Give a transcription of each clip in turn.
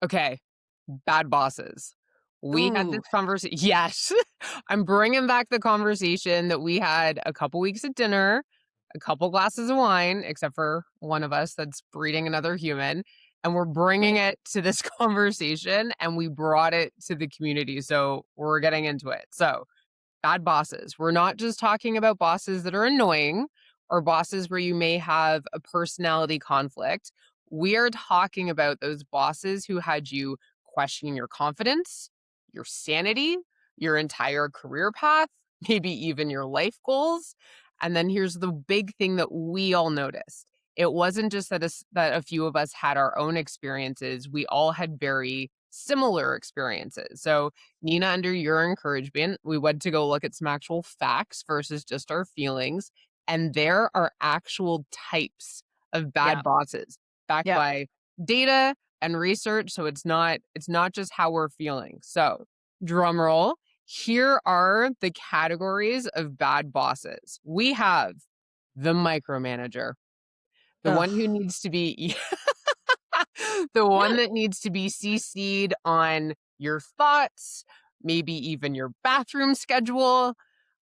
Okay, bad bosses. We had Ooh. this conversation. Yes. I'm bringing back the conversation that we had a couple weeks at dinner, a couple glasses of wine, except for one of us that's breeding another human. And we're bringing it to this conversation and we brought it to the community. So we're getting into it. So, bad bosses. We're not just talking about bosses that are annoying or bosses where you may have a personality conflict. We are talking about those bosses who had you questioning your confidence, your sanity, your entire career path, maybe even your life goals. And then here's the big thing that we all noticed. It wasn't just that a few of us had our own experiences. We all had very similar experiences. So Nina, under your encouragement, we went to go look at some actual facts versus just our feelings. And there are actual types of Yeah. bad bosses backed Yep. by data and research. So it's not just how we're feeling. So drum roll. Here are the categories of bad bosses. We have the micromanager, the one who Ugh. needs to be the one that needs to be CC'd on your thoughts, maybe even your bathroom schedule.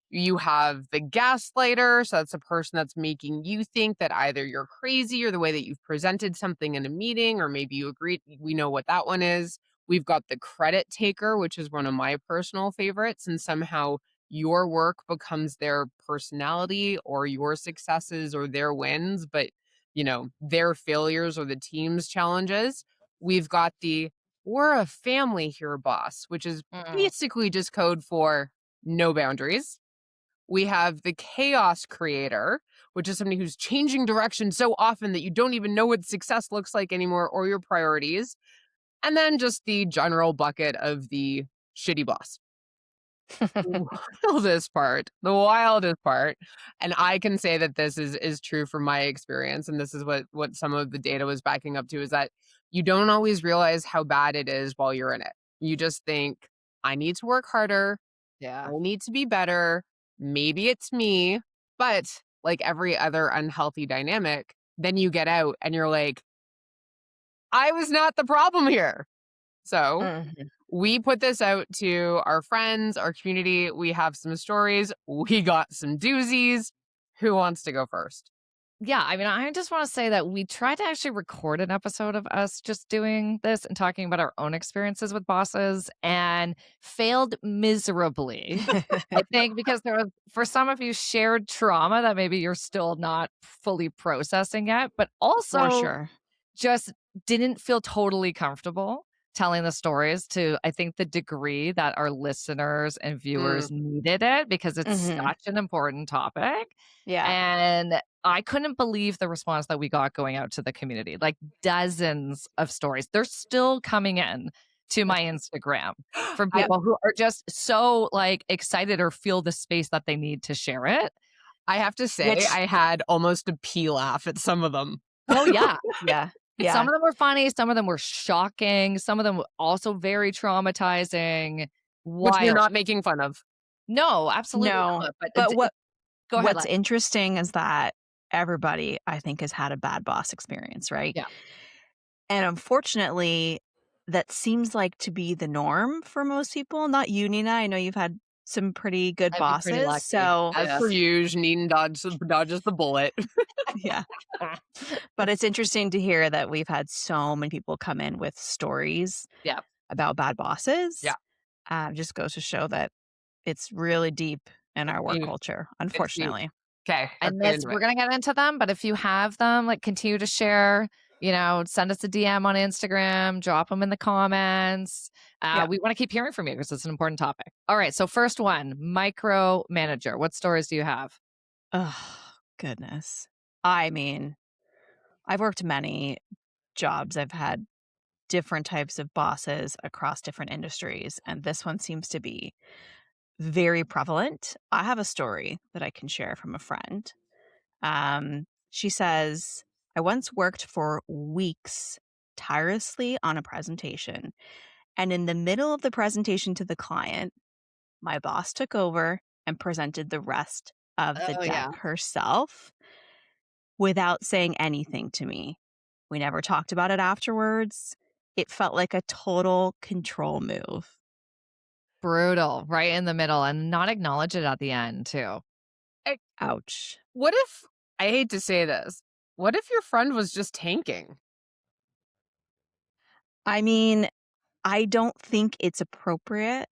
You have the gaslighter. So that's a person that's making you think that either you're crazy or the way that you've presented something in a meeting, or maybe you agree. We know what that one is. We've got the credit taker, which is one of my personal favorites. And somehow your work becomes their personality or your successes or their wins, but their failures or the team's challenges. We've got the we're a family here, boss, which is Mm. basically just code for no boundaries. We have the chaos creator, which is somebody who's changing direction so often that you don't even know what success looks like anymore or your priorities. And then just the general bucket of the shitty boss. The wildest part, and I can say that this is true from my experience, and this is what some of the data was backing up to, is that you don't always realize how bad it is while you're in it. You just think, I need to work harder, I Yeah. need to be better. Maybe it's me. But like every other unhealthy dynamic, then you get out and you're like, I was not the problem here. So Mhm. we put this out to our friends, our community. We have some stories. We got some doozies. Who wants to go first? Yeah, I mean, I just want to say that we tried to actually record an episode of us just doing this and talking about our own experiences with bosses and failed miserably. I think because there was, for some of you, shared trauma that maybe you're still not fully processing yet, but For also sure. just didn't feel totally comfortable telling the stories to, I think, the degree that our listeners and Mm, viewers needed it because it's Mhm. such an important topic. Yeah. And I couldn't believe the response that we got going out to the community, like dozens of stories. They're still coming in to my Instagram from I people who are just so like excited or feel the space that they need to share it. I have to say, Which I had almost a pee laugh at some of them, Oh yeah. yeah. Some Yeah. of them were funny, some of them were shocking, some of them were also very traumatizing. which we're Wild. not making fun of. No, absolutely No. not, but But go ahead, what's Lex. interesting is that everybody, I think, has had a bad boss experience, right? Yeah, And unfortunately, that seems like to be the norm for most people. Not you, Nina. I know you've had some pretty good I've been pretty bosses. lucky. So, As Yeah. per usual, Neen dodges the bullet. yeah. But it's interesting to hear that we've had so many people come in with stories Yeah, about bad Yeah, bosses. Just goes to show that it's really deep in it's our work deep. culture, It's deep. unfortunately. Okay, let's and get this into we're it. gonna get into them, but if you have them, like, continue to share, send us a DM on Instagram, drop them in the comments. Yeah. We wanna keep hearing from you because it's an important topic. Alright, so first one, micromanager. What stories do you have? Oh, goodness. I mean, I've worked many jobs. I've had different types of bosses across different industries, and this one seems to be very prevalent. I have a story that I can share from a friend. She says, I once worked for weeks tirelessly on a presentation, and in the middle of the presentation to the client, my boss took over and presented the rest of the Oh, deck yeah. herself without saying anything to me. We never talked about it afterwards. it felt like a total control move. Brutal, right in the middle, and not acknowledge it at the end too. I Ouch. what if I hate to say this, what if your friend was just tanking? I mean, I don't think it's appropriate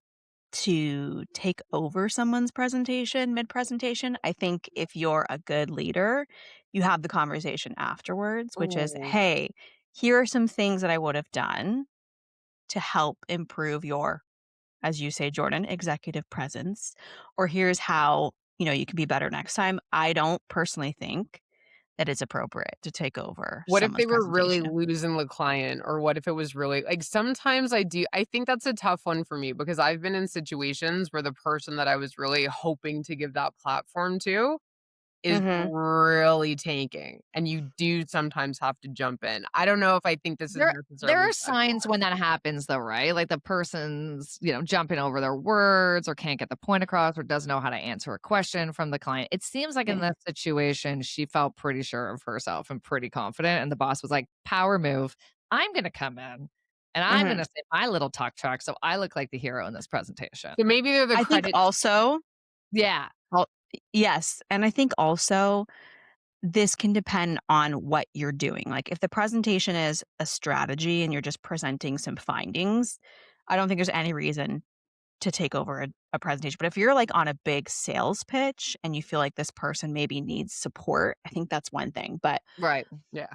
to take over someone's presentation mid-presentation. I think if you're a good leader, you have the conversation afterwards, which is, Ooh. "Hey, here are some things that I would have done to help improve your," as you say, Jordan, "executive presence," or "Here's how, you can be better next time." I don't personally think that it's appropriate to take over What if they someone's were really presentation. losing the client, or what if it was really like, sometimes I think that's a tough one for me because I've been in situations where the person that I was really hoping to give that platform to is Mhm. really tanking, and you do sometimes have to jump in. I don't know if I think this is There necessarily are bad. signs when that happens though, right? Like the person's, jumping over their words or can't get the point across or doesn't know how to answer a question from the client. It seems like in Yeah. this situation, she felt pretty sure of herself and pretty confident. And the boss was like, power move. I'm going to come in and I'm going Mhm. to say my little talk track. So I look like the hero in this presentation. So maybe they're the I think credit. also Yeah. al yes, and I think also this can depend on what you're doing. Like, if the presentation is a strategy and you're just presenting some findings, I don't think there's any reason to take over a presentation. But if you're, like, on a big sales pitch and you feel like this person maybe needs support, I think that's one thing. But Right. Yeah.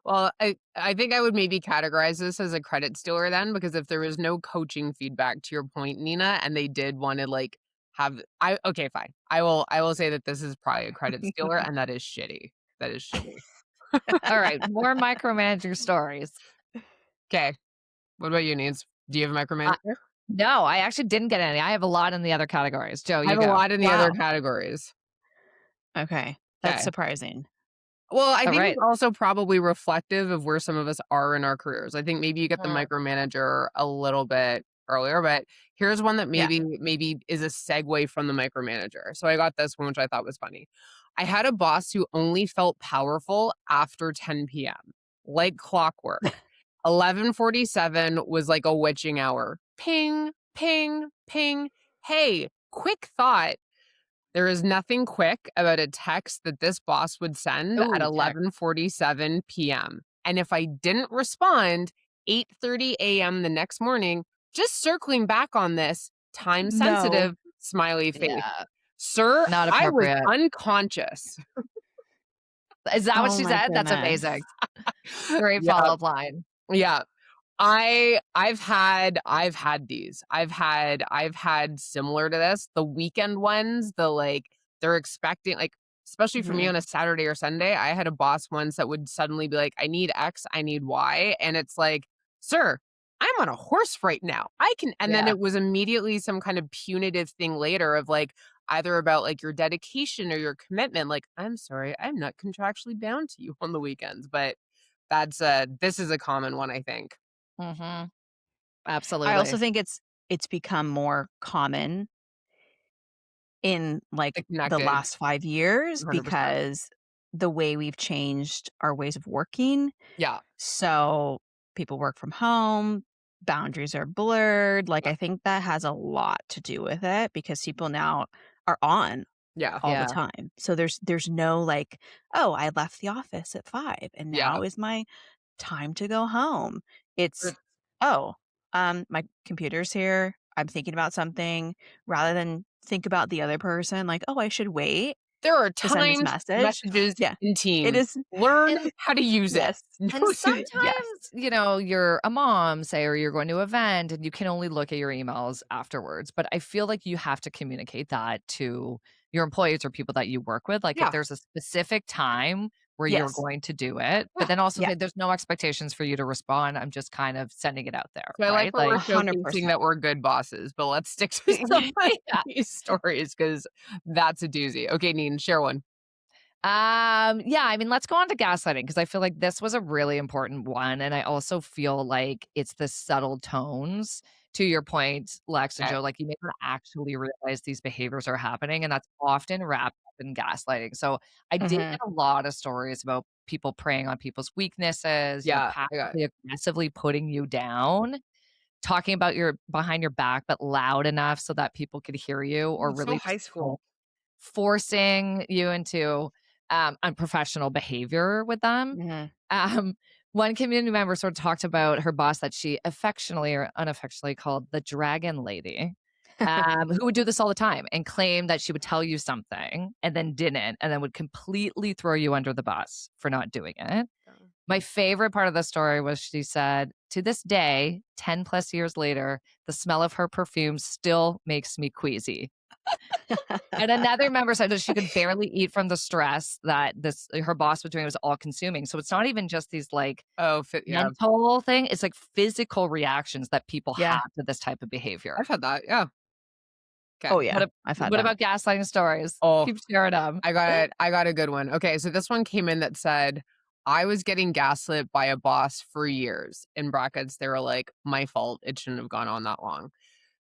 Well, I think I would maybe categorize this as a credit stealer then, because if there was no coaching feedback to your point, Nina, and they did want to like have I okay, fine. I will say that this is probably a credit stealer, and that is shitty. That is shitty. All right. More micromanager stories. Okay. What about you, Needs? Do you have a Uh, micromanager? no, I actually didn't get any. I have a lot in the other categories. Joe, I you have a go. lot in the other wow. categories. Okay. That's Okay. surprising. Well, I All think right. it's also probably reflective of where some of us are in our careers. I think maybe you get the micromanager a little bit earlier, but here's one that Yeah. maybe is a segue from the micromanager. So I got this one, which I thought was funny. I had a boss who only felt powerful after 10 p.m., like clockwork. 11:47 was like a witching hour. Ping, ping, ping. Hey, quick thought. There is nothing quick about a text that this boss would send at Ooh, tech. 11:47 PM. And if I didn't respond 8:30 AM the next morning, just circling back on this, time No. sensitive, smiley face. Yeah, Sir, not I was appropriate. unconscious. Is that what Oh she my said? That's goodness. amazing. Great Yeah, follow-up line. yeah. I've had these. I've had similar to this. The weekend ones, they're expecting especially for me Mhm. on a Saturday or Sunday, I had a boss once that would suddenly be like, "I need X, I need Y." And it's like, "Sir, I'm on a horse right now. I can." And then Yeah. it was immediately some kind of punitive thing later of like either about like your dedication or your commitment. Like, "I'm sorry, I'm not contractually bound to you on the weekends." But this is a common one, I think. Mhm. I also Absolutely. think it's become more common in, like, Stay the connected, last 5 years 100%. because the way we've changed our ways of working. Yeah, So, people work from home, boundaries are blurred, like, yeah, I think that has a lot to do with it because people now are on yeah, all the Yeah. time. So there's no, like, "Oh, I left the office at 5 and yeah. now is my time to go home." It's, But "Oh, my computer's here. I'm thinking about something," rather than think about the other person, like, "Oh, I should wait there are to send this timed message." messages Yeah, in it Teams. is. Learn And how to use it. Yes. and Yes. sometimes, you're a mom, say, or you're going to an event and you can only look at your emails afterwards. But I feel like you have to communicate that to your employees or people that you work with. Like if Yeah, there's a specific time where you're Yes. going to do it, but yeah. then also Yeah. say there's no expectations for you to respond. I'm just kind of sending it out there, So I like right? where we're showcasing 100%. that we're good bosses, but let's stick to some of Yeah. these stories because that's a doozy. Okay, Neen, share one. Yeah, I mean, let's go on to gaslighting because I feel like this was a really important one. And I also feel like it's the subtle tones to your point, Lex and Okay. Joe, like you may not actually realize these behaviors are happening. And that's often wrapped up in gaslighting. So I did Mhm. get a lot of stories about people preying on people's weaknesses, Yeah, I got it. passively aggressively putting you down, talking about your behind your back, but loud enough so that people could hear you, Oh, or it's so really high just school. forcing you into unprofessional behavior with them. Mhm. Um, one community member sort of talked about her boss that she affectionately or unaffectionately called the dragon lady, who would do this all the time and claim that she would tell you something and then didn't, and then would completely throw you under the bus for not doing it. My favorite part of the story was she said, to this day, 10 plus years later, the smell of her perfume still makes me queasy. And another member said that she could barely eat from the stress that this her boss was doing. It was all consuming. So it's not even just these like Oh, yeah. mental thing, it's like physical reactions that people Yeah. have to this type of behavior. I've had that, yeah. Okay. Oh, What yeah. ab I've had what that. about gaslighting stories? Oh, Keep sharing them. I got a good one. Okay, so this one came in that said, "I was getting gaslit by a boss for years." In brackets, they were like, "My fault. It shouldn't have gone on that long."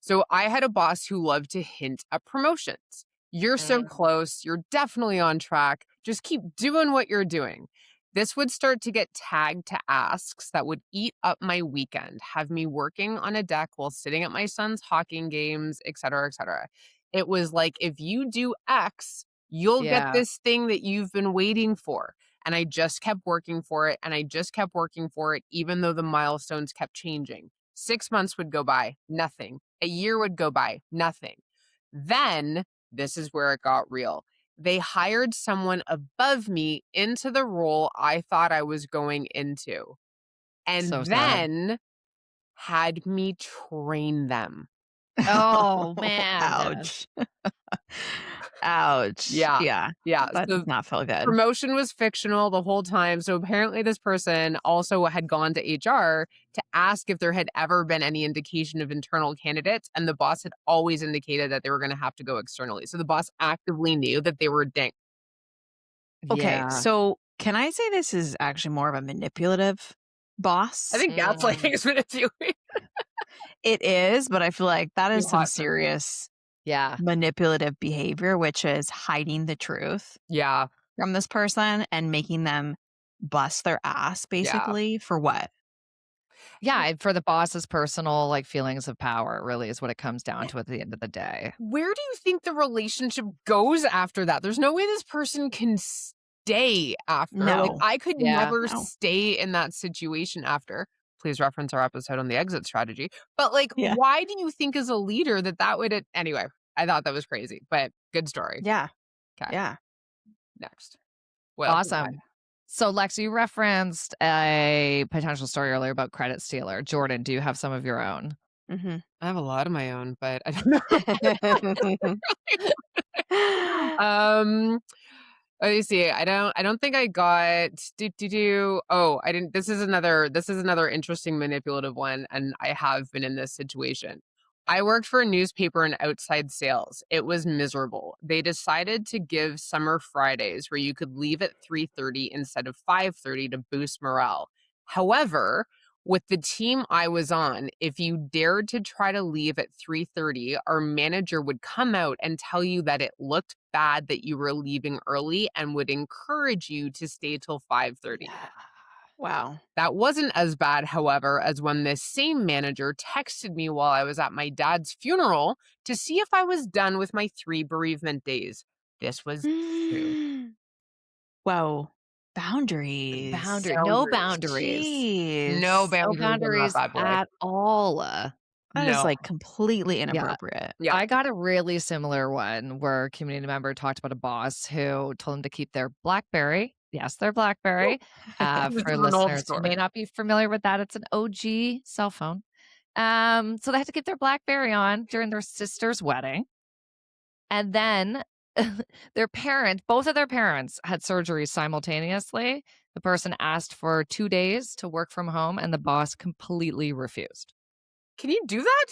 So I had a boss who loved to hint at promotions. "You're so Mm. close. You're definitely on track. Just keep doing what you're doing." This would start to get tagged to asks that would eat up my weekend, have me working on a deck while sitting at my son's hockey games, et cetera, et cetera. It was like, if you do X, you'll get Yeah. this thing that you've been waiting for. And I just kept working for it. And I just kept working for it, even though the milestones kept changing. 6 months would go by, nothing. A year would go by, nothing. Then, this is where it got real. They hired someone above me into the role I thought I was going into, So and sad. then had me train them. Oh, man. Ouch. Ouch. Yeah. Yeah. Yeah. That does So not feel good. promotion was fictional the whole time. So apparently this person also had gone to HR to ask if there had ever been any indication of internal candidates, and the boss had always indicated that they were going to have to go externally. So the boss actively knew that they were dang. Okay, Yeah. so can I say this is actually more of a manipulative I boss? think gaslighting is manipulating. It is, but I feel like that Too is some hot for serious Yeah. manipulative behavior, which is hiding the truth Yeah. from this person and making them bust their ass Yeah. basically for what? Yeah, and for the boss's personal, like, feelings of power really is what it comes down to at the end of the day. Where do you think the relationship goes after that? There's no way this person can stay after. Like, No. I could Yeah. never No. stay in that situation after. Please reference our episode on the exit strategy. But, like, Yeah. why do you think as a leader that would anyway, I thought that was crazy, but good story. Yeah. Okay, Yeah. next. What else you got? Awesome. So, Lex, you referenced a potential story earlier about credit stealer. Jordan, do you have some of your own? Mhm. I have a lot of my own, but I don't know. Um, Let me see. I don't think I got oh, I didn't this is another interesting manipulative one, and I have been in this situation. I worked for a newspaper in outside sales. It was miserable. They decided to give summer Fridays where you could leave at 3:30 instead of 5:30 to boost morale. However, with the team I was on, if you dared to try to leave at 3:30, our manager would come out and tell you that it looked bad that you were leaving early and would encourage you to stay till 5:30. Wow. That wasn't as bad, however, as when this same manager texted me while I was at my dad's funeral to see if I was done with my 3 bereavement days. This was true. Whoa. Boundaries. No Boundaries. boundaries. No Jeez. No boundaries on that boundaries bad boy. at all. That is No. like completely Yeah. inappropriate. Yeah. I got a really similar one where a community member talked about a boss who told him to keep their BlackBerry. Yes, their BlackBerry. This For is an old listeners who story. may not be familiar with that, it's an OG cell phone. So they had to keep their BlackBerry on during their sister's wedding. And then both of their parents had surgery simultaneously. The person asked for 2 days to work from home, and the boss completely refused. Can you do that?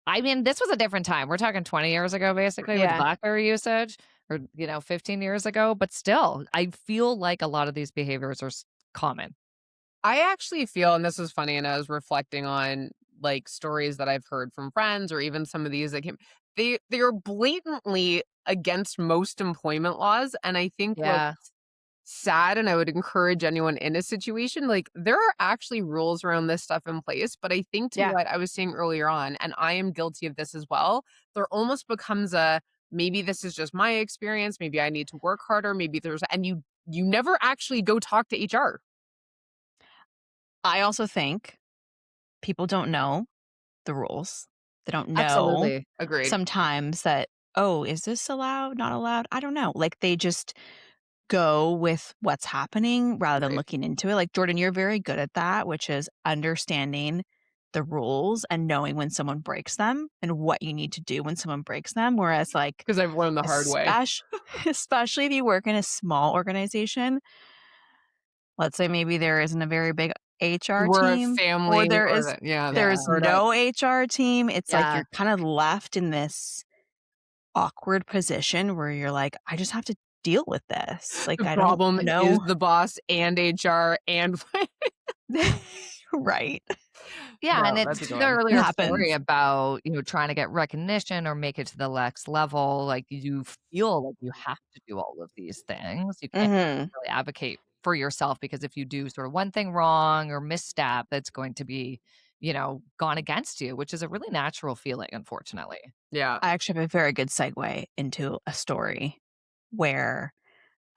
I mean, this was a different time. We're talking 20 years ago, basically, with Yeah. BlackBerry usage, or 15 years ago. But still, I feel like a lot of these behaviors are common. I actually feel, and this is funny, and I was reflecting on like stories that I've heard from friends or even some of these that came, they are blatantly against most employment laws. And I think what Yeah. sad, and I would encourage anyone in a situation, like, there are actually rules around this stuff in place, but I think to Yeah. what I was saying earlier on, and I am guilty of this as well, there almost becomes a, maybe this is just my experience, maybe I need to work harder, maybe there's, and you never actually go talk to HR. I also think people don't know the rules. They don't know Absolutely. Agreed. sometimes that, oh, is this allowed, not allowed? I don't know. Like they just go with what's happening rather than Right. looking into it. Like Jordan, you're very good at that, which is understanding the rules and knowing when someone breaks them and what you need to do when someone breaks them. Whereas like Because I've learned the hard way. especially if you work in a small organization, let's say maybe there isn't a very big HR We're a team or family or the, yeah, the there Yeah. is startup. no HR team. It's like Yeah. you're kind of left in this awkward position where you're like, I just have to deal with this. Like The I don't problem is know. the boss and HR and Right. Yeah, and no, it's that's a to good the one. It earlier story happens. about, trying to get recognition or make it to the next level, like, you feel like you have to do all of these things. You can't Mhm. really advocate for yourself because if you do sort of one thing wrong or misstep, that's going to be, gone against you, which is a really natural feeling, unfortunately. Yeah. I actually have a very good segue into a story where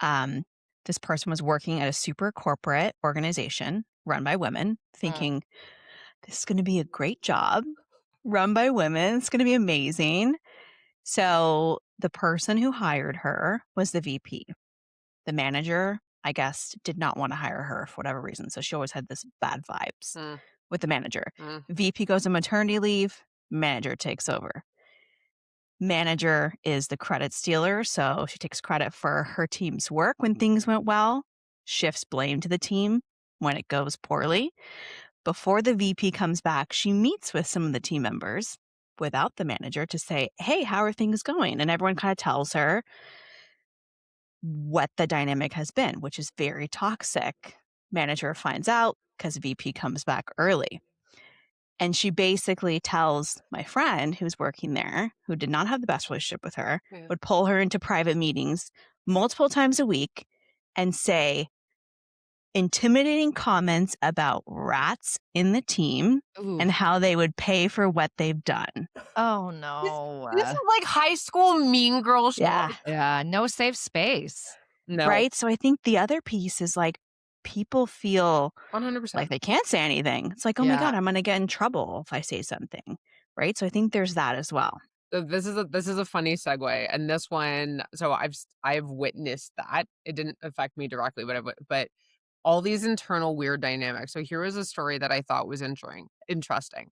um this person was working at a super corporate organization run by women, Mm. thinking this is going to be a great job run by women. It's going to be amazing. So the person who hired her was the VP. The manager, I guess, did not want to hire her for whatever reason. So she always had this bad vibes Mm, with the manager. mm. VP goes on maternity leave, manager takes over. Manager is the credit stealer, so she takes credit for her team's work when things went well, shifts blame to the team when it goes poorly. Before the VP comes back, she meets with some of the team members without the manager to say, hey, how are things going? And everyone kind of tells her what the dynamic has been, which is very toxic. Manager finds out because VP comes back early. And she basically tells my friend who's working there, who did not have the best relationship with her, Yeah. would pull her into private meetings multiple times a week and say intimidating comments about rats in the team Ooh. and how they would pay for what they've done. Oh, This no. this is like high school mean girl shit. Yeah. Yeah, no safe space. No, Right. So I think the other piece is like people feel 100%. like they can't say anything. It's like, oh my Yeah. God, I'm going to get in trouble if I say something. Right. So I think there's that as well. So this is a funny segue, and this one, so I've witnessed that. It didn't affect me directly, but all these internal weird dynamics. So here was a story that I thought was interesting.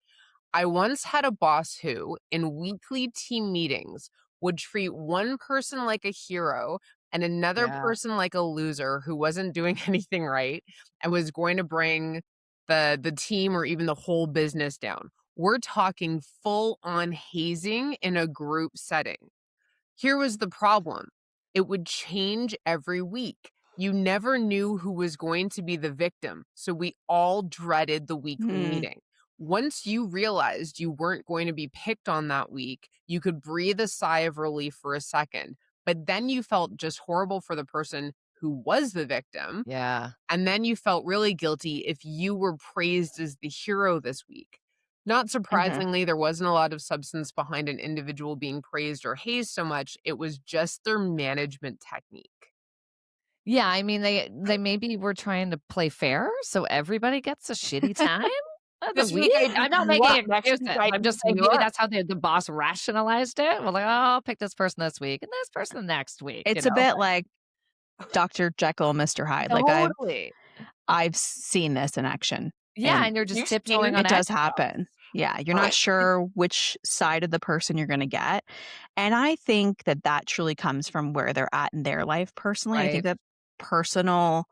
I once had a boss who, in weekly team meetings, would treat one person like a hero and another Yeah. person like a loser who wasn't doing anything right and was going to bring the team or even the whole business down. We're talking full on hazing in a group setting. Here was the problem. It would change every week. You never knew who was going to be the victim, so we all dreaded the weekly Hmm. meeting. Once you realized you weren't going to be picked on that week, you could breathe a sigh of relief for a second, but then you felt just horrible for the person who was the victim, Yeah. and then you felt really guilty if you were praised as the hero this week. Not Mhm. surprisingly, there wasn't a lot of substance behind an individual being praised or hazed so much. It was just their management technique. Yeah, I mean, they maybe were trying to play fair, so everybody gets a shitty time of the This week? week I do I'm not making what? Next excuses. week I I'm do just saying maybe what? that's how the boss rationalized it. Well, like, "Oh, I'll pick this person this week and this person the next week," you It's a know? bit like Dr. Jekyll, Mr. Hyde. Like Totally. I've seen this in action Yeah, and and you're just You've tiptoeing seen on it does eggshells. happen. Yeah, you're not Alright. sure which side of the person you're going to get. And I think that that truly comes from where they're at in their life personally. I think Right. that personal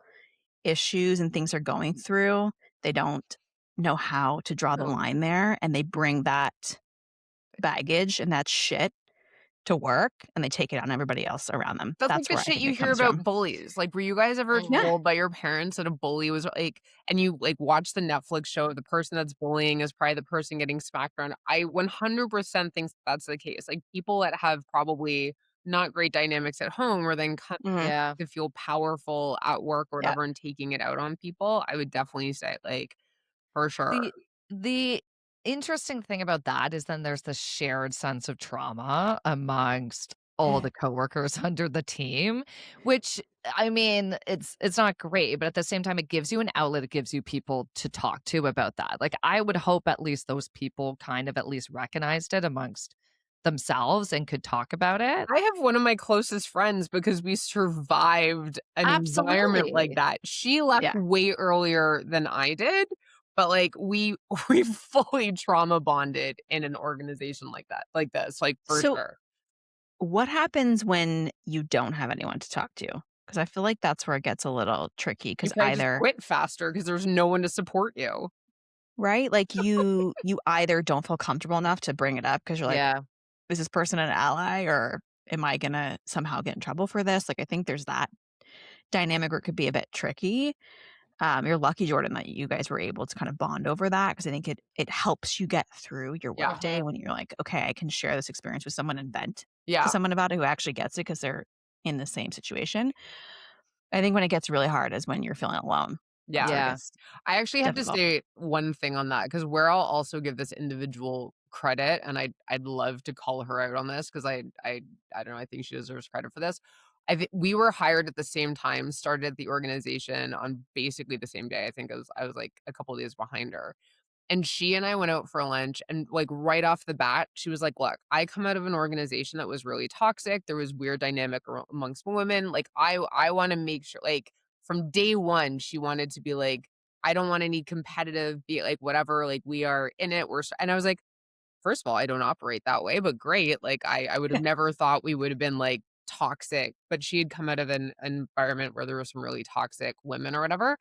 issues and things they're going through, they don't know how to draw the No. line there and they bring that baggage and that shit to work and they take it on everybody else around them. That's like That's the where I shit think you it hear comes about from. bullies. Like, were you guys ever Yeah. Mhm. told by your parents that a bully was like, and you like watch the Netflix show, the person that's bullying is probably the person getting smacked around? I 100% think that's the case. Like, people that have probably not great dynamics at home or then Mhm. Yeah. to feel powerful at work or Yeah. whatever and taking it out on people, I would definitely say, like, for sure. The interesting thing about that is then there's the shared sense of trauma amongst all the coworkers under the team, which I mean, it's not great, but at the same time, it gives you an outlet. It gives you people to talk to about that. Like I would hope at least those people kind of at least recognized it amongst themselves and could talk about it. I have one of my closest friends because we survived an environment like Absolutely. that. She left Yeah. way earlier than I did, but, like, we we fully trauma bonded in an organization like this, like, for So sure. what happens when you don't have anyone to talk to? Because I feel like that's where it gets a little tricky. You Because probably just either quit faster because there's no one to support you. right? Like, you either don't feel comfortable enough to bring it up because 'cause you're like, Yeah. "Is this person an ally, or am I gonna somehow get in trouble for this?" Like, I think there's that dynamic where it could be a bit tricky. You're lucky, Jordan, that you guys were able to kind of bond over that because I think it helps you get through your Yeah, workday when you're like, "Okay, I can share this experience with someone and vent to yeah, someone about it who actually gets it because 'cause they're in the same situation." I think when it gets really hard is when you're feeling alone. That's yeah. where it Yeah. gets I actually have to difficult. say one thing on that because where I'll also give this individual credit, and I'd love to call her out on this because I don't know, I think she deserves credit for this. We were hired at the same time, started at the organization on basically the same day. I think I was like a couple of days behind her. And she and I went out for lunch and, like, right off the bat, she was like, "Look, I come out of an organization that was really toxic. There was weird dynamic amongst women. Like, I wanna make sure" like, from day one, she wanted to be like, "I don't want any competitive, be like, whatever, like, we are in it, and I was like, "First of all, I don't operate that way, but great." Like, I would have never thought we would have been, like, toxic, but she had come out of an environment where there were some really toxic women or whatever.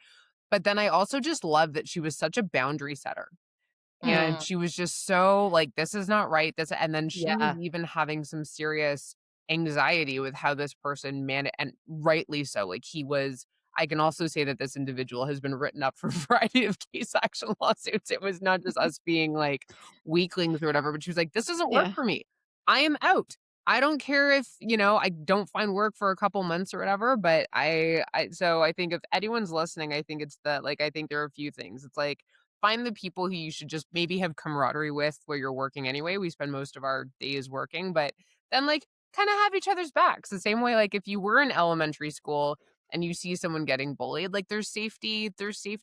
But then I also just love that she was such a boundary setter. And Mm. she was just so like, "This is not right, this," and then she was Yeah. even having some serious anxiety with how this person and rightly so, like, I can also say that this individual has been written up for a variety of case action lawsuits. It was not just us being, like, weaklings or whatever, but she was like, "This doesn't work Yeah. for me. I am out. I don't care if, I don't find work for a couple months or whatever, but so I think if anyone's listening, I think it's I think there are a few things. It's like, find the people who you should just maybe have camaraderie with where you're working anyway. We spend most of our days working, but then kind of have each other's backs. The same way, like if you were in elementary school and you see someone getting bullied, like there's safety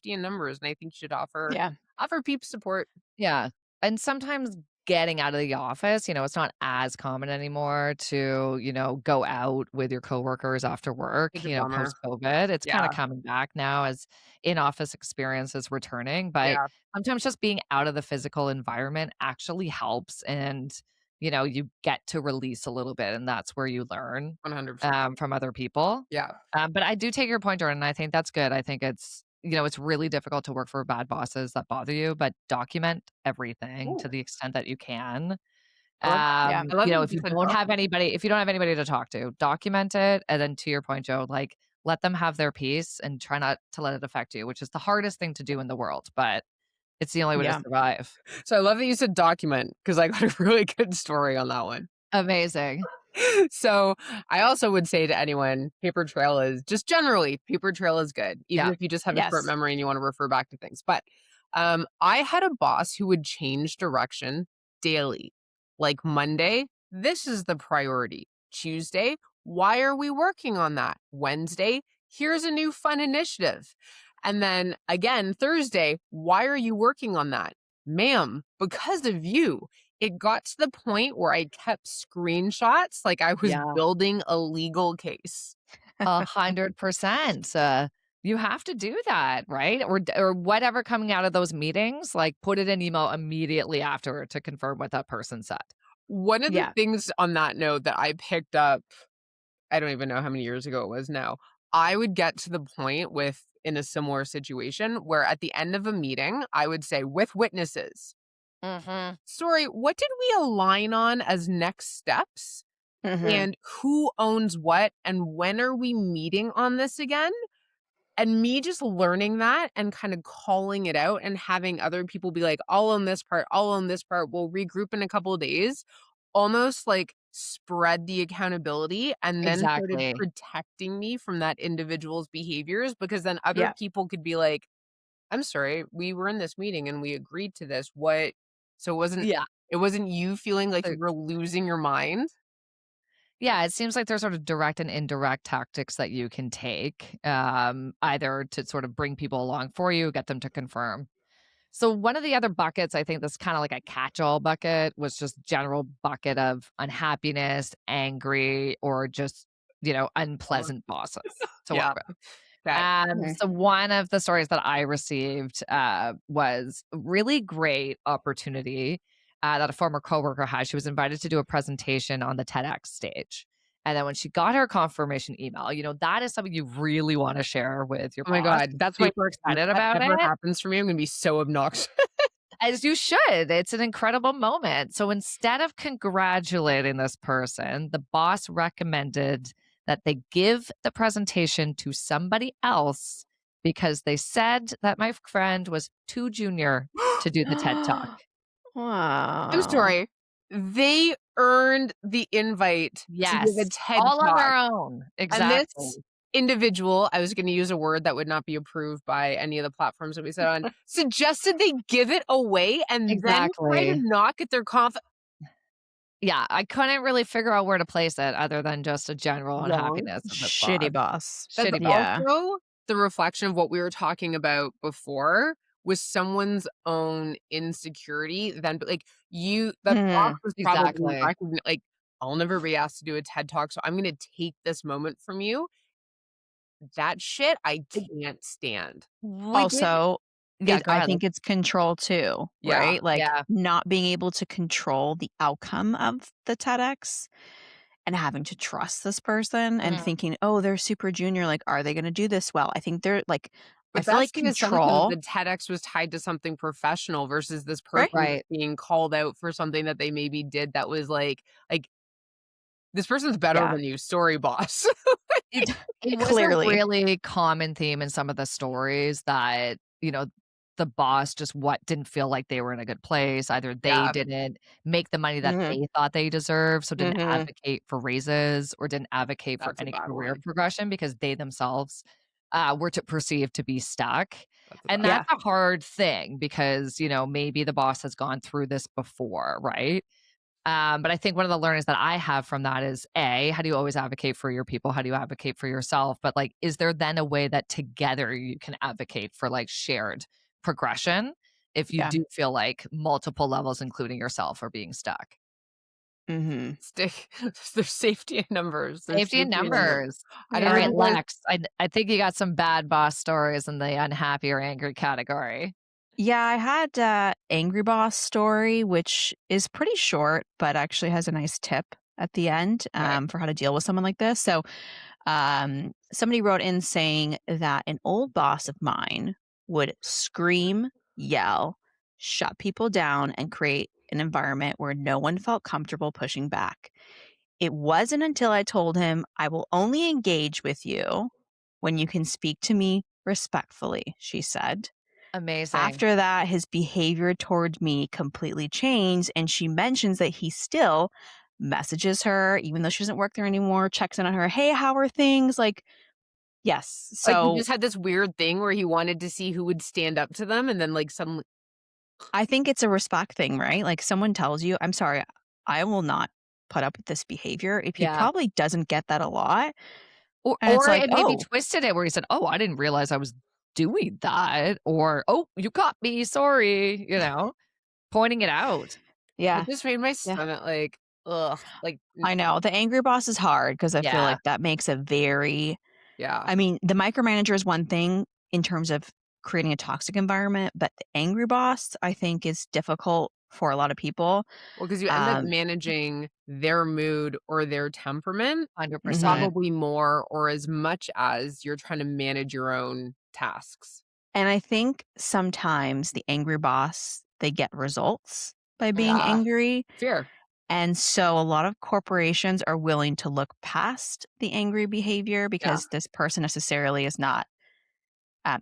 in numbers. And I think you should Yeah. offer peep support. Yeah, and sometimes getting out of the office, it's not as common anymore to, go out with your coworkers after work, It's a bummer. post-COVID. It's kinda Yeah. coming back now as in-office experience is returning, but Yeah. sometimes just being out of the physical environment actually helps and, you get to release a little bit, and that's where you learn, 100%. from other people. Yeah. But I do take your point, Jordan. I think that's good. I think it's really difficult to work for bad bosses that bother you, but document everything to Ooh, the extent that you can. I love that. Yeah. I love that If you you said don't have document. anybody, if you don't have anybody to talk to, document it. And then to your point, Joe, like let them have their piece and try not to let it affect you, which is the hardest thing to do in the world, but it's the only way to Yeah. survive. So I love that you said document because I got a really good story on that one. Amazing. So I also would say to anyone, paper trail is just generally paper trail is good, even Yeah. if you just have a short Yes. memory and you want to refer back to things. But I had a boss who would change direction daily. Like Monday, this is the priority. Tuesday, why are we working on that? Wednesday, here's a new fun initiative. And then again, Thursday, why are you working on that? Ma'am, because of you. It got to the point where I kept screenshots like I was Yeah. building a legal case. 100%. You have to do that, right? Or whatever coming out of those meetings, like put it in email immediately after to confirm what that person said. One of the Yeah. things on that note that I picked up, I don't even know how many years ago it was now, I would get to the point in a similar situation where at the end of a meeting, I would say, with witnesses, Mhm. sorry, what did we align on as next steps? Mhm. And who owns what? And when are we meeting on this again? And me just learning that and kind of calling it out and having other people be like, "I'll own this part, I'll own this part, we'll regroup in a couple of days," almost like spread the accountability and then started Exactly. protecting me from that individual's behaviors because then other Yeah. people could be like, "I'm sorry, we were in this meeting and we agreed to this. What?" So Yeah. it wasn't you feeling like So you were losing your mind? yeah, it seems like there's sort of direct and indirect tactics that you can take, either to sort of bring people along for you, get them to confirm. So one of the other buckets, I think that's kind of like a catch-all bucket, was just general bucket of unhappiness, angry, or just, Bummer. unpleasant bosses to work Yeah. with. Okay. Okay. So one of the stories that I received was a really great opportunity that a former coworker had. She was invited to do a presentation on the TEDx stage. And then when she got her confirmation email, that is something you really want to share with your Oh my boss. god, that's my Super if excited that about ever it. happens for me, I'm gonna be so obnoxious. As you should. It's an incredible moment. So instead of congratulating this person, the boss recommended that they give the presentation to somebody else because they said that my friend was too junior to do the TED Talk. I'm Wow. sorry. They earned the invite to give a Yes, TED all on Talk, their own. and Exactly. this individual, I was gonna use a word that would not be approved by any of the platforms that we sit on, suggested they give it away and then try to Exactly. not get their Yeah, I couldn't really figure out where to place it other than just a general wrong. unhappiness of this boss. Shitty boss. That's Shitty boss. Yeah. also the reflection of what we were talking about before with someone's own insecurity, then like, that boss Mhm. was probably Exactly. like, "I'll never be asked to do a TED Talk, so I'm gonna take this moment from you." That shit I can't stand. We did. Also, Yeah, go I ahead. think it's control too, Yeah. right? Like Yeah. not being able to control the outcome of the TEDx and having to trust this person and Mhm. thinking, "Oh, they're super junior, like are they going to do this well?" I think they're like I But feel that's like the assumption that control, the TEDx was tied to something professional versus this person right? just Right. being called out for something that they maybe did that was like, "This person's better Yeah, than you. Sorry, boss." It it was a clearly. really common theme in some of the stories that, the boss just didn't feel like they were in a good place. Either they Yeah, didn't make the money that Mhm. they thought they deserved, so didn't Mhm. advocate for raises or didn't advocate for that's a any bad career one. progression because they themselves, were to perceived to be stuck. That's a And bad one. Yeah. that's a hard thing because, maybe the boss has gone through this before, right? But I think one of the learnings that I have from that is A, how do you always advocate for your people? How do you advocate for yourself? But like, is there then a way that together you can advocate for like shared progression if you Yeah. do feel like multiple levels, including yourself, are being stuck? Mhm. Stick there's safety in numbers, there's Safety in safety in numbers. numbers. I don't All know if Yeah. right, you guys Lex, I think you got some bad boss stories in the unhappy or angry category. Yeah, I had Angry Boss story, which is pretty short, but actually has a nice tip at the end okay. for how to deal with someone like this. So, somebody wrote in saying that an old boss of mine would scream, yell, shut people down, and create an environment where no one felt comfortable pushing back. It wasn't until I told him, "I will only engage with you when you can speak to me respectfully," she said. Amazing. After that, his behavior toward me completely changed, and she mentions that he still messages her, even though she doesn't work there anymore, checks in on her, "Hey, how are things?" Like, yes. Like, he So just had this weird thing where he wanted to see who would stand up to them, and then, like, suddenly I think it's a respect thing, right? Like, someone tells you, "I'm sorry, I will not put up with this behavior." If he Yeah. probably doesn't get that a lot, Or and it's or like, it maybe "Oh, twisted it where he said, "Oh, I didn't realize I was doing that," or, "Oh, you caught me, sorry," pointing it out. yeah, it just made my yeah." stomach, like, ugh, like, I know. The angry boss is hard because I feel Yeah, like that makes a very yeah. I mean, the micromanager is one thing in terms of creating a toxic environment, but the angry boss, I think, is difficult for a lot of people. Well, because you end up Um, managing their mood or their temperament mhm. 100%. probably more or as much as you're trying to manage your own tasks. And I think sometimes the angry boss, they get results by being Mhm. Yeah, angry. fear. And so a lot of corporations are willing to look past the angry behavior Yeah. because this person necessarily is not,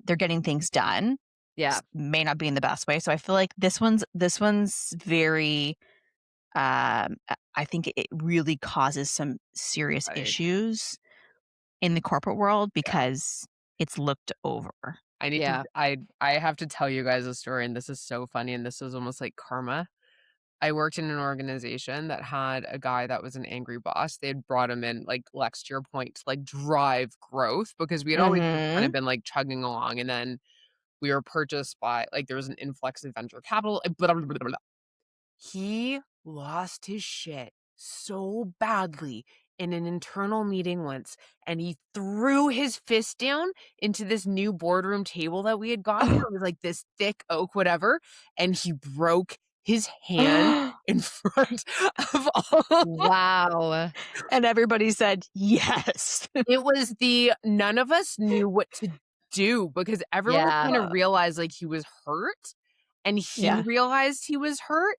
they're getting things done, Yeah. may not be in the best way. So I feel like this one's very I think it really causes some serious Right. issues in the corporate world Yeah. because it's looked over. I need to Yeah. I have to tell you guys a story, and this is so funny, and this is almost like karma. I worked in an organization that had a guy that was an angry boss. They had brought him in, like, Lex, to your point, to, like, drive growth because we had always just kind Mhm. of been, like, chugging along, and then we were purchased by like, there was an influx of venture capital, blah, blah, blah, blah, blah. He lost his shit so badly in an internal meeting once, and he threw his fist down into this new boardroom table that we had gotten. It was like this thick oak, whatever, and he broke his hand in front of all. Wow. And everybody said, "Yes." It was the none of us knew what to do because everyone Yeah. kinda realized, like, he was hurt, and he Yeah. realized he was hurt,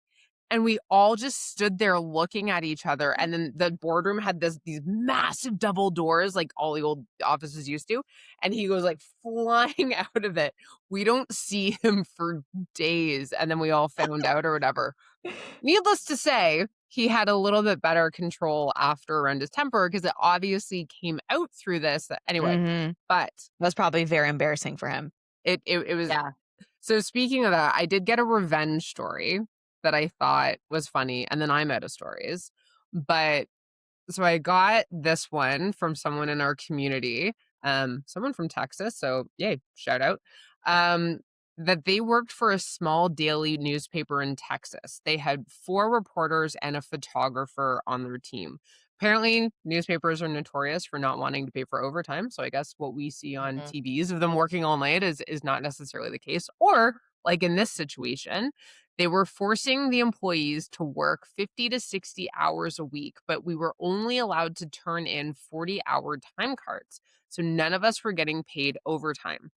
and we all just stood there looking at each other, and then the boardroom had these massive double doors like all the old offices used to, and he goes, like, flying out of it. We don't see him for days, and then we all found out or whatever. Needless to say, he had a little bit better control after around his temper because it obviously came out through this anyway, Mhm. but That's probably very embarrassing for him. it was Yeah. so speaking of that, I did get a revenge story that I thought was funny, and then I'm out of stories, but so I got this one from someone in our community, someone from Texas, so yay, shout out. Um, that they worked for a small daily newspaper in Texas. They had 4 reporters and a photographer on their team. Apparently, newspapers are notorious for not wanting to pay for overtime, so I guess what we see on Mhm. TVs of them working all night is not necessarily the case. Or, like in this situation, they were forcing the employees to work 50 to 60 hours a week, but we were only allowed to turn in 40-hour time cards. So none of us were getting paid overtime.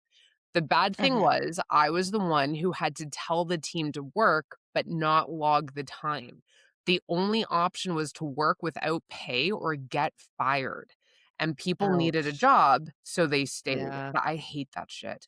The bad thing Mhm. was, I was the one who had to tell the team to work, but not log the time. The only option was to work without pay or get fired. And people needed a Ouch. job, so they stayed. Yeah. But I hate that shit.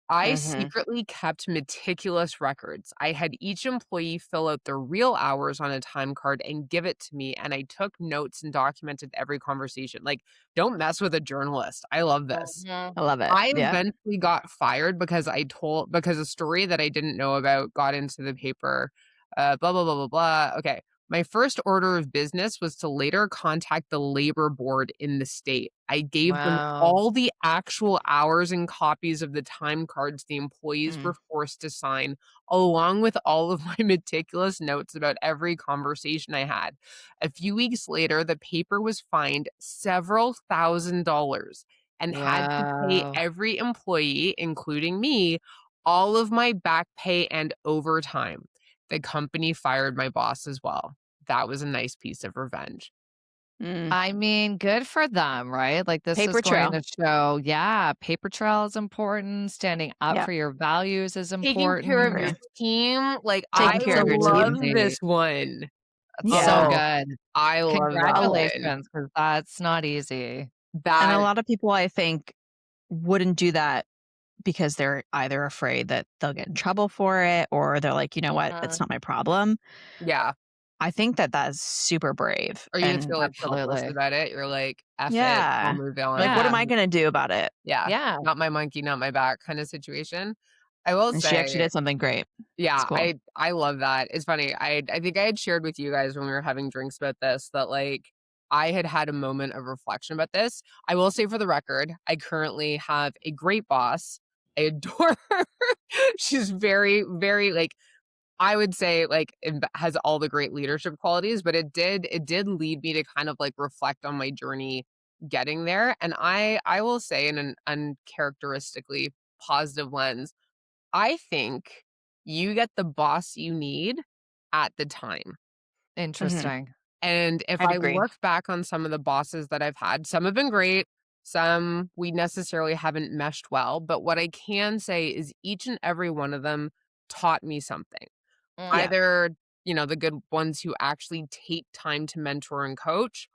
I Mhm. secretly kept meticulous records. I had each employee fill out their real hours on a time card and give it to me, and I took notes and documented every conversation. Like, don't mess with a journalist. I love this. Mhm. I love it. I Yeah. eventually got fired because a story that I didn't know about got into the paper, blah, blah, blah, blah, blah. Okay. My first order of business was to later contact the labor board in the state. I gave them Wow. all the actual hours and copies of the time cards the employees Mm. were forced to sign, along with all of my meticulous notes about every conversation I had. A few weeks later, the paper was fined several $1,000s and had to pay Wow. every employee, including me, all of my back pay and overtime. The company fired my boss as well. That was a nice piece of revenge. Mm. I mean, good for them, right? Like, this is Paper going trail. to show, yeah, paper trail is important. Standing up Yeah. for your values is Taking care of Agree. your important. team, like, I Taking care of your love team. this Absolutely. one. That's so Yeah. Oh, good. I love that one. Congratulations, because that's not easy. And a That lot of people, I think, wouldn't do that because they're either afraid that they'll get in trouble for it or they're like, "You know what? It's Mhm. not my problem." yeah. I think that that's super brave, Or you just and feel, like, helpless Absolutely. about it. You're like, "F it, I'll yeah. move Like, on." what am Yeah. I gonna do about it? Yeah. Yeah. Not my monkey, not my back kinda situation. I will And she actually say did something great. It's yeah, cool. I love that. It's funny. I think I had shared with you guys when we were having drinks about this that, like, I had had a moment of reflection about this. I will say for the record, I currently have a great boss. I adore her. She's very, very, like, I would say, like, has all the great leadership qualities, but it did lead me to kind of, like, reflect on my journey getting there, and I will say in an uncharacteristically positive lens, I think you get the boss you need at the time. Mhm. Interesting. And if I'd I agree. look back on some of the bosses that I've had, some have been great, some we necessarily haven't meshed well. But what I can say is each and every one of them taught me something. Yeah. Mm. Either, the good ones who actually take time to mentor and coach,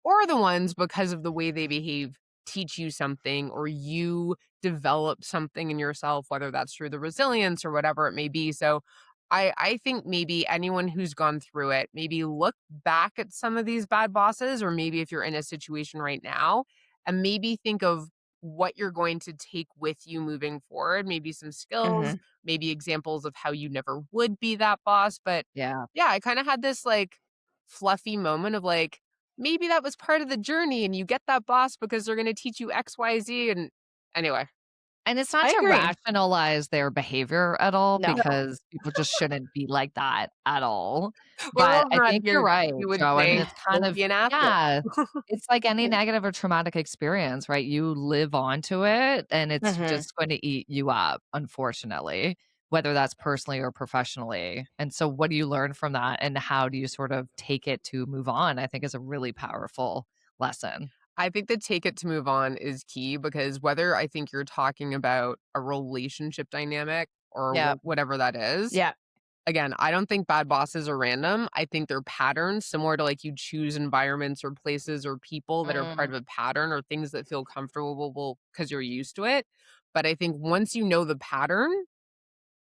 or the ones because of the way they behave teach you something or you develop something in yourself, whether that's through the resilience or whatever it may be. So I think maybe anyone who's gone through it, maybe look back at some of these bad bosses, or maybe if you're in a situation right now, and maybe think of what you're going to take with you moving forward, maybe some skills, Mhm. maybe examples of how you never would be that boss. But Yeah. yeah, I kind of had this like fluffy moment of like, maybe that was part of the journey and you get that boss because they're going to teach you XYZ. And anyway, And it's not I to agree. rationalize their behavior at all No. because people just shouldn't be like that at all. we're But all I not think you're here, right, you would Joe. I mean, say, it's kind don't of be an asset. yeah, it's like any negative or traumatic experience, right? You live onto it and it's Mhm. just going to eat you up, unfortunately, whether that's personally or professionally. And so what do you learn from that and how do you sort of take it to move on? I think is a really powerful lesson. I think the take it to move on is key because whether I think you're talking about a relationship dynamic or Yeah. whatever that is, Yeah. again, I don't think bad bosses are random. I think they're patterns similar to like you choose environments or places or people that are part Mm, of a pattern or things that feel comfortable because you're used to it. But I think once you know the pattern,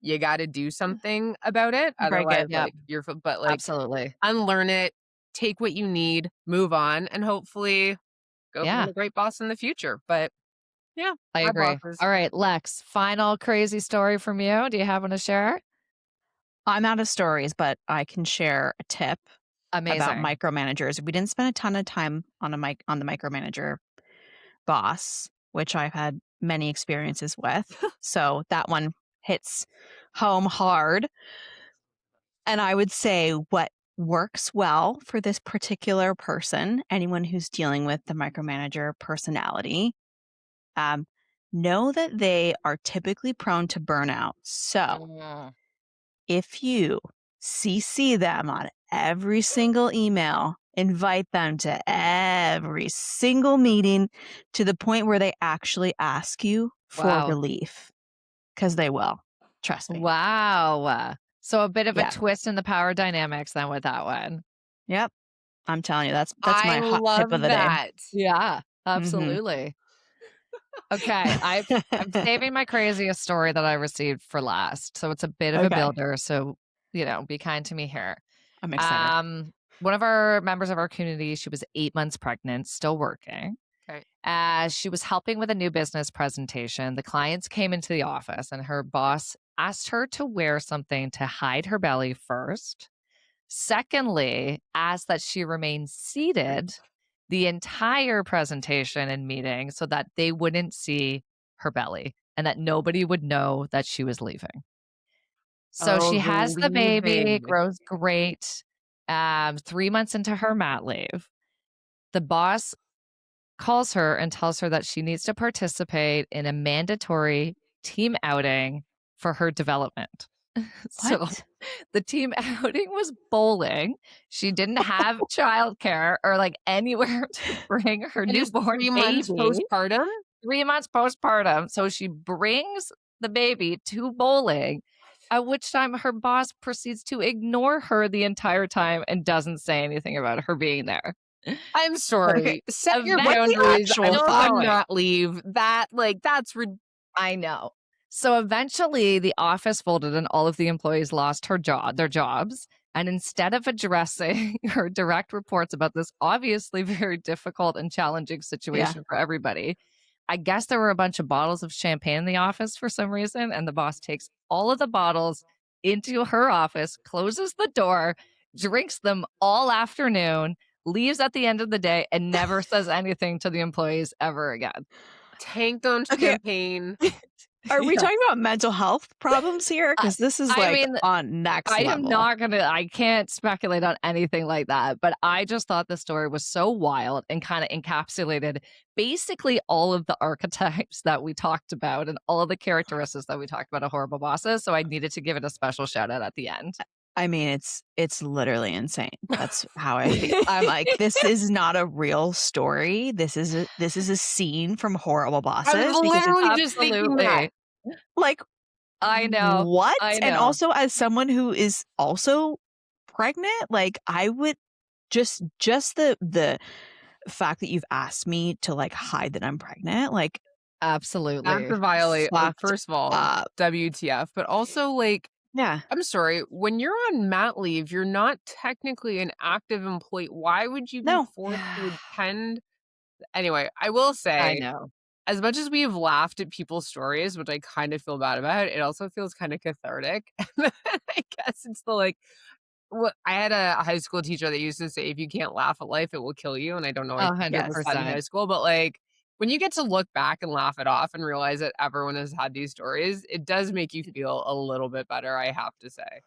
you got to do something about it. Break Otherwise, it. yeah, like but like absolutely. unlearn it, take what you need, move on, and hopefully go find Yeah. a great boss in the future. But yeah, I bad agree. bosses. All right, Lex, final crazy story from you. Do you have one to share? I'm out of stories, but I can share a tip about Amazing. micromanagers. We didn't spend a ton of time on on the micromanager boss, which I've had many experiences with. So that one hits home hard. And I would say what works well for this particular person, anyone who's dealing with the micromanager personality, um, know that they are typically prone to burnout. So Mm. if you CC them on every single email, invite them to every single meeting to the point where they actually ask you for Wow. relief, because they will. Trust me. Wow. So a bit of a Yeah. twist in the power dynamics then with that one. Yep. I'm telling you, that's I my hot tip of love the day. that. Yeah, Hmm. absolutely. Okay, I'm saving my craziest story that I received for last. So it's a bit of a Okay. builder, so be kind to me here. I'm excited. One of our members of our community, she was 8 months pregnant, still working. Okay. As she was helping with a new business presentation, the clients came into the office and her boss asked her to wear something to hide her belly first. Secondly, asked that she remain seated the entire presentation and meeting so that they wouldn't see her belly and that nobody would know that she was leaving. So Oh, she the has the baby, leaving. grows great. 3 months into her mat leave, the boss calls her and tells her that she needs to participate in a mandatory team outing for her development. So What? the team outing was bowling. She didn't have childcare or like anywhere to bring her It is newborn 3 months baby. postpartum. 3 months postpartum. So she brings the baby to bowling, at which time her boss proceeds to ignore her the entire time and doesn't say anything about her being there. I'm Okay. sorry. Set your What's the boundaries. I'm actual Still thought? on going. mat leave. That like that's I know. So eventually the office folded and all of the employees lost their jobs. And instead of addressing her direct reports about this obviously very difficult and challenging Yeah. situation for everybody, I guess there were a bunch of bottles of champagne in the office for some reason. And the boss takes all of the bottles into her office, closes the door, drinks them all afternoon, leaves at the end of the day, and never says anything to the employees ever again. tanked on Okay. champagne. Are we Yeah. talking about mental health problems here? Because this is I like mean, on next I am level. not I can't speculate on anything like that, but I just thought the story was so wild and kind of encapsulated basically all of the archetypes that we talked about and all of the characteristics that we talked about of horrible bosses. So I needed to give it a special shout out at the end. I mean, it's literally insane. That's how I feel. I'm like, this is not a real story. This is a scene from Horrible I was Bosses because it's literally just thinking that. Absolutely. like, I know. what? I And know. also, as someone who is also pregnant, like I would just the fact that you've asked me to like hide that I'm pregnant, like That's Absolutely. a violate. Like, fucked first of all, up. WTF, but also like Yeah. I'm sorry, when you're on mat leave, you're not technically an active employee. Why would you be No. forced to attend? Anyway, I will I say, know. as much as we've laughed at people's stories, which I kind of feel bad about, it also feels kind of cathartic. I guess it's the like, what I had a high school teacher that used to say, if you can't laugh at life, it will kill you. And I don't know if you witnessed that in high 100%. school, but like when you get to look back and laugh it off and realize that everyone has had these stories, it does make you feel a little bit better, I have to say.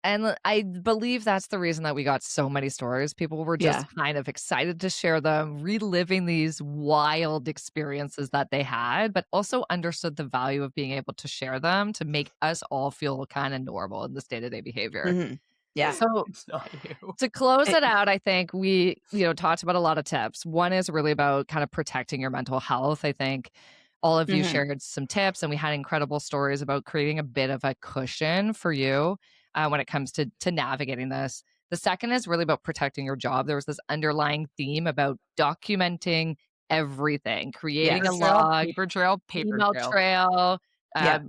And I believe that's the reason that we got so many stories. People were just Yeah. kind of excited to share them, reliving these wild experiences that they had, but also understood the value of being able to share them to make us all feel kind of normal in this day-to-day behavior. Yeah. So It's not you. to close It- it out, I think we, talked about a lot of tips. One is really about kind of protecting your mental health. I think all of you Mhm. shared some tips, and we had incredible stories about creating a bit of a cushion for you when it comes to navigating this. The second is really about protecting your job. There was this underlying theme about documenting everything, creating a Yes. log, Paper trail, paper email trail. trail,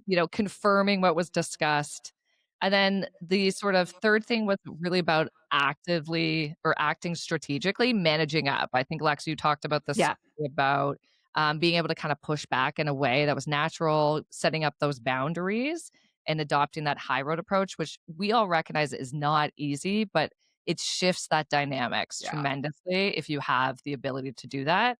Yeah. confirming what was discussed. And then the sort of third thing was really about actively or acting strategically, managing up. I think, Lex, you talked about this Yeah. about being able to kind of push back in a way that was natural, setting up those boundaries and adopting that high road approach, which we all recognize is not easy, but it shifts that dynamics Yeah. tremendously if you have the ability to do that.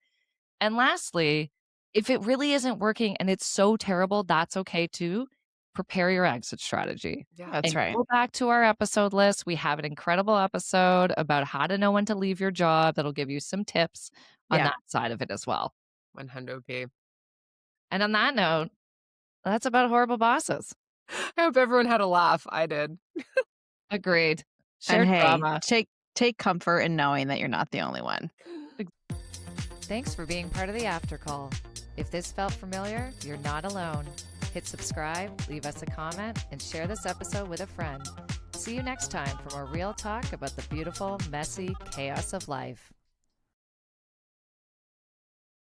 And lastly, if it really isn't working and it's so terrible, that's okay too. Prepare your exit strategy Yeah. That's and right. go back to our episode list. We have an incredible episode about how to know when to leave your job that'll give you some tips on Yeah. that side of it as well. 100p. And on that note, that's about horrible bosses. I hope everyone had a laugh. I did. Agreed. And Shared hey, drama. take comfort in knowing that you're not the only one. Thanks for being part of the after call. If this felt familiar, you're not alone. Hit subscribe, leave us a comment, and share this episode with a friend. See you next time for more real talk about the beautiful, messy chaos of life.